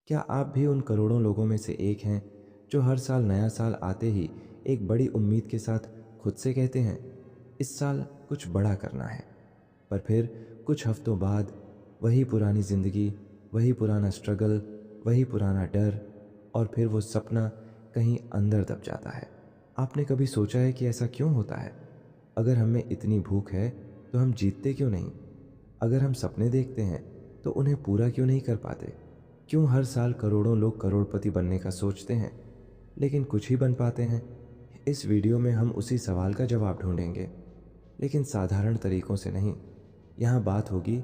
क्या आप भी उन करोड़ों लोगों में से एक हैं जो हर साल नया साल आते ही एक बड़ी उम्मीद के साथ खुद से कहते हैं, इस साल कुछ बड़ा करना है। पर फिर कुछ हफ्तों बाद वही पुरानी ज़िंदगी, वही पुराना स्ट्रगल, वही पुराना डर, और फिर वो सपना कहीं अंदर दब जाता है। आपने कभी सोचा है कि ऐसा क्यों होता है? अगर हमें इतनी भूख है तो हम जीतते क्यों नहीं? अगर हम सपने देखते हैं तो उन्हें पूरा क्यों नहीं कर पाते? क्यों हर साल करोड़ों लोग करोड़पति बनने का सोचते हैं लेकिन कुछ ही बन पाते हैं? इस वीडियो में हम उसी सवाल का जवाब ढूंढेंगे, लेकिन साधारण तरीकों से नहीं। यहाँ बात होगी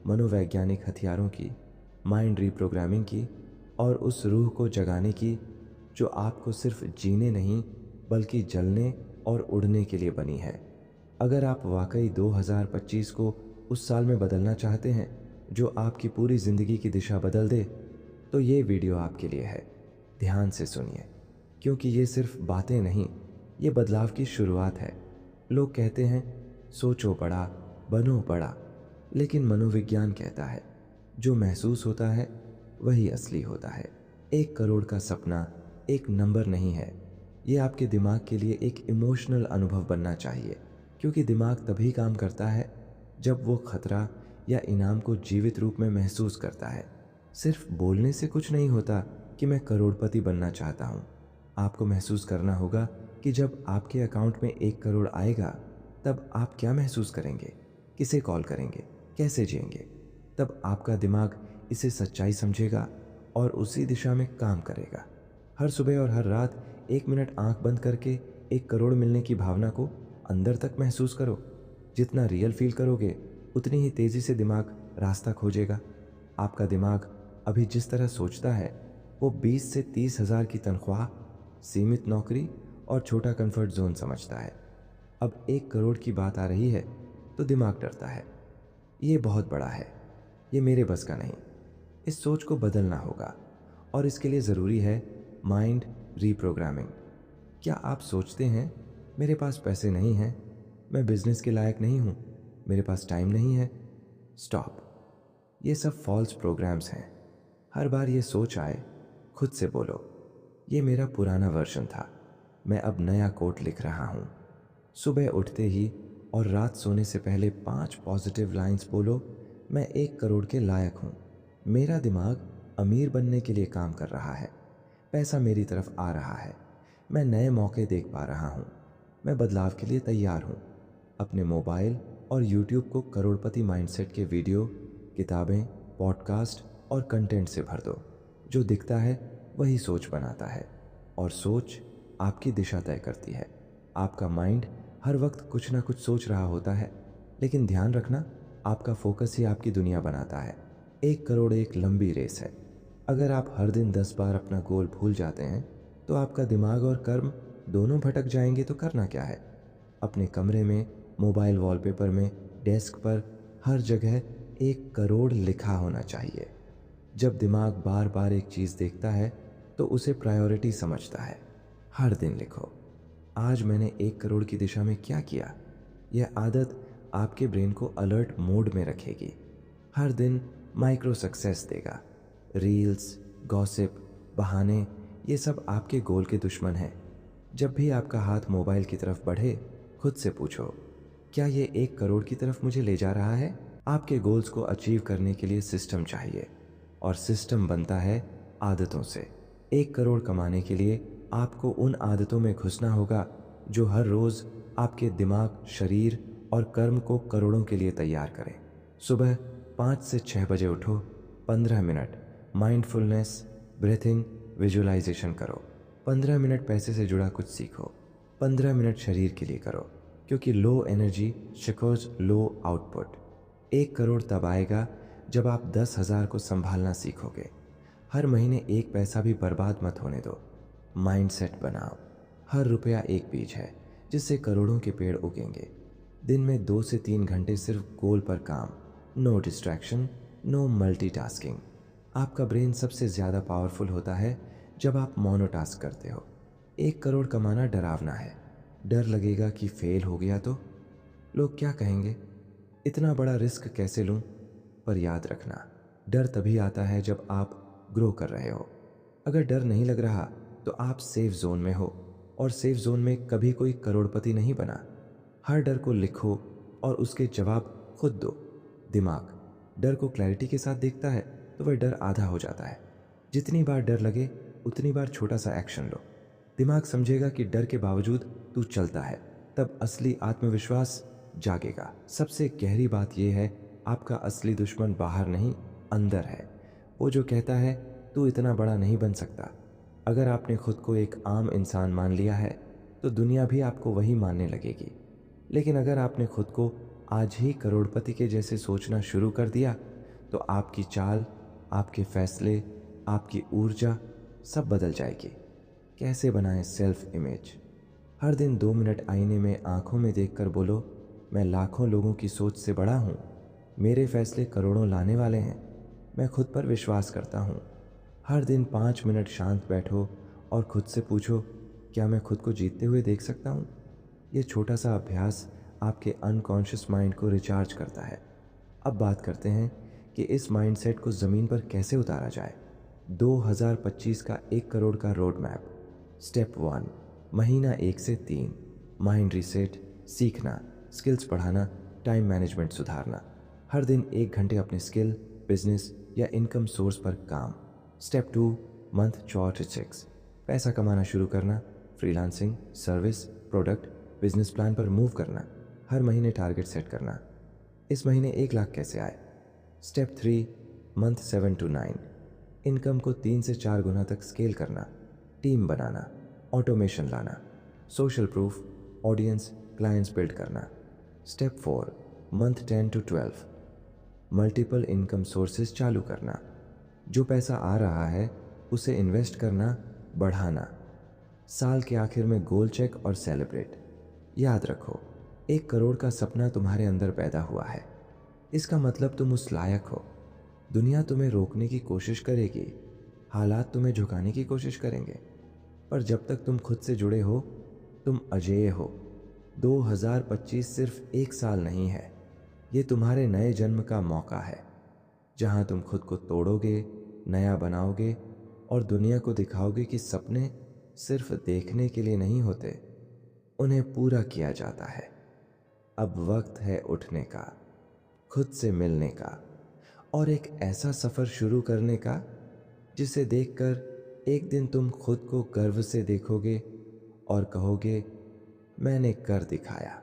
मनोवैज्ञानिक हथियारों की, माइंड रीप्रोग्रामिंग की, और उस रूह को जगाने की जो आपको सिर्फ जीने नहीं बल्कि जलने और उड़ने के लिए बनी है। अगर आप वाकई 2025 को उस साल में बदलना चाहते हैं जो आपकी पूरी ज़िंदगी की दिशा बदल दे, तो ये वीडियो आपके लिए है। ध्यान से सुनिए, क्योंकि ये सिर्फ बातें नहीं, ये बदलाव की शुरुआत है। लोग कहते हैं सोचो बड़ा, बनो बड़ा, लेकिन मनोविज्ञान कहता है जो महसूस होता है वही असली होता है। 1 करोड़ का सपना एक नंबर नहीं है, ये आपके दिमाग के लिए एक इमोशनल अनुभव बनना चाहिए, क्योंकि दिमाग तभी काम करता है जब वो खतरा या इनाम को जीवित रूप में महसूस करता है। सिर्फ बोलने से कुछ नहीं होता कि मैं करोड़पति बनना चाहता हूँ। आपको महसूस करना होगा कि जब आपके अकाउंट में 1 करोड़ आएगा तब आप क्या महसूस करेंगे, किसे कॉल करेंगे, कैसे जिएंगे। तब आपका दिमाग इसे सच्चाई समझेगा और उसी दिशा में काम करेगा। हर सुबह और हर रात 1 मिनट आंख बंद करके 1 करोड़ मिलने की भावना को अंदर तक महसूस करो। जितना रियल फील करोगे उतनी ही तेजी से दिमाग रास्ता खोजेगा। आपका दिमाग अभी जिस तरह सोचता है वो 20 से 30 हज़ार की तनख्वाह, सीमित नौकरी और छोटा कंफर्ट जोन समझता है। अब 1 करोड़ की बात आ रही है तो दिमाग डरता है। ये बहुत बड़ा है, ये मेरे बस का नहीं। इस सोच को बदलना होगा और इसके लिए ज़रूरी है माइंड रीप्रोग्रामिंग। क्या आप सोचते हैं मेरे पास पैसे नहीं हैं, मैं बिजनेस के लायक नहीं हूँ, मेरे पास टाइम नहीं है? स्टॉप, ये सब फॉल्स प्रोग्राम्स हैं। हर बार ये सोच आए, खुद से बोलो, ये मेरा पुराना वर्जन था, मैं अब नया कोट लिख रहा हूँ। सुबह उठते ही और रात सोने से पहले 5 पॉजिटिव लाइंस बोलो, मैं 1 करोड़ के लायक हूँ, मेरा दिमाग अमीर बनने के लिए काम कर रहा है, पैसा मेरी तरफ आ रहा है, मैं नए मौके देख पा रहा हूँ, मैं बदलाव के लिए तैयार हूँ। अपने मोबाइल और यूट्यूब को करोड़पति माइंडसेट के वीडियो, किताबें, पॉडकास्ट और कंटेंट से भर दो। जो दिखता है वही सोच बनाता है, और सोच आपकी दिशा तय करती है। आपका माइंड हर वक्त कुछ ना कुछ सोच रहा होता है, लेकिन ध्यान रखना, आपका फोकस ही आपकी दुनिया बनाता है। 1 करोड़ एक लंबी रेस है। अगर आप हर दिन 10 बार अपना गोल भूल जाते हैं तो आपका दिमाग और कर्म दोनों भटक जाएंगे। तो करना क्या है? अपने कमरे में, मोबाइल वॉलपेपर में, डेस्क पर, हर जगह 1 करोड़ लिखा होना चाहिए। जब दिमाग बार बार एक चीज़ देखता है तो उसे प्रायोरिटी समझता है। हर दिन लिखो, आज मैंने 1 करोड़ की दिशा में क्या किया। यह आदत आपके ब्रेन को अलर्ट मोड में रखेगी। हर दिन माइक्रो सक्सेस देगा। रील्स, गॉसिप, बहाने, ये सब आपके गोल के दुश्मन हैं। जब भी आपका हाथ मोबाइल की तरफ बढ़े, खुद से पूछो, क्या ये 1 करोड़ की तरफ मुझे ले जा रहा है? आपके गोल्स को अचीव करने के लिए सिस्टम चाहिए, और सिस्टम बनता है आदतों से। 1 करोड़ कमाने के लिए आपको उन आदतों में घुसना होगा जो हर रोज़ आपके दिमाग, शरीर और कर्म को करोड़ों के लिए तैयार करें। सुबह 5 से 6 बजे उठो, 15 मिनट माइंडफुलनेस, ब्रीथिंग, विजुअलाइजेशन करो। 15 मिनट पैसे से जुड़ा कुछ सीखो। 15 मिनट शरीर के लिए करो, क्योंकि लो एनर्जी शिकोज लो आउटपुट। 1 करोड़ तब आएगा जब आप 10,000 को संभालना सीखोगे। हर महीने एक पैसा भी बर्बाद मत होने दो। माइंडसेट बनाओ, हर रुपया एक बीज है जिससे करोड़ों के पेड़ उगेंगे। दिन में 2 से 3 घंटे सिर्फ गोल पर काम, नो डिस्ट्रैक्शन, नो मल्टीटास्किंग। आपका ब्रेन सबसे ज़्यादा पावरफुल होता है जब आप मोनोटास्क करते हो। 1 करोड़ कमाना डरावना है। डर लगेगा कि फेल हो गया तो लोग क्या कहेंगे, इतना बड़ा रिस्क कैसे लूं? पर याद रखना, डर तभी आता है जब आप ग्रो कर रहे हो। अगर डर नहीं लग रहा तो आप सेफ जोन में हो, और सेफ जोन में कभी कोई करोड़पति नहीं बना। हर डर को लिखो और उसके जवाब खुद दो। दिमाग डर को क्लैरिटी के साथ देखता है तो वह डर आधा हो जाता है। जितनी बार डर लगे उतनी बार छोटा सा एक्शन लो। दिमाग समझेगा कि डर के बावजूद तू चलता है, तब असली आत्मविश्वास जागेगा। सबसे गहरी बात यह है, आपका असली दुश्मन बाहर नहीं, अंदर है। वो जो कहता है तू इतना बड़ा नहीं बन सकता। अगर आपने खुद को एक आम इंसान मान लिया है तो दुनिया भी आपको वही मानने लगेगी। लेकिन अगर आपने खुद को आज ही करोड़पति के जैसे सोचना शुरू कर दिया तो आपकी चाल, आपके फैसले, आपकी ऊर्जा सब बदल जाएगी। कैसे बनाएं सेल्फ इमेज? हर दिन 2 मिनट आईने में आंखों में देखकर बोलो, मैं लाखों लोगों की सोच से बड़ा हूँ, मेरे फैसले करोड़ों लाने वाले हैं, मैं खुद पर विश्वास करता हूँ। हर दिन 5 मिनट शांत बैठो और खुद से पूछो, क्या मैं खुद को जीतते हुए देख सकता हूँ? ये छोटा सा अभ्यास आपके अनकॉन्शियस माइंड को रिचार्ज करता है। अब बात करते हैं कि इस माइंडसेट को ज़मीन पर कैसे उतारा जाए। 2025 का 1 करोड़ का रोड मैप। स्टेप 1, महीना 1 से 3, माइंड रीसेट, सीखना, स्किल्स बढ़ाना, टाइम मैनेजमेंट सुधारना। हर दिन 1 घंटे अपने स्किल, बिजनेस या इनकम सोर्स पर काम। स्टेप 2, मंथ 46, पैसा कमाना शुरू करना, freelancing, service, product, business plan पर मूव करना। हर महीने टारगेट सेट करना। इस महीने 1 लाख कैसे आए? स्टेप 3, मंथ 7 to 9, इनकम को 3 से 4 गुना तक स्केल करना, टीम बनाना, ऑटोमेशन लाना, social proof, audience, clients build करना। Step 4, month 10 to 12, multiple income sources चालू करना। जो पैसा आ रहा है उसे इन्वेस्ट करना, बढ़ाना। साल के आखिर में गोल चेक और सेलिब्रेट। याद रखो, 1 करोड़ का सपना तुम्हारे अंदर पैदा हुआ है। इसका मतलब तुम उस लायक हो। दुनिया तुम्हें रोकने की कोशिश करेगी, हालात तुम्हें झुकाने की कोशिश करेंगे, पर जब तक तुम खुद से जुड़े हो तुम अजेय हो। 2025 सिर्फ 1 साल नहीं है, ये तुम्हारे नए जन्म का मौका है, जहां तुम खुद को तोड़ोगे, नया बनाओगे और दुनिया को दिखाओगे कि सपने सिर्फ देखने के लिए नहीं होते, उन्हें पूरा किया जाता है। अब वक्त है उठने का, खुद से मिलने का और एक ऐसा सफ़र शुरू करने का जिसे देखकर एक दिन तुम खुद को गर्व से देखोगे और कहोगे, मैंने कर दिखाया।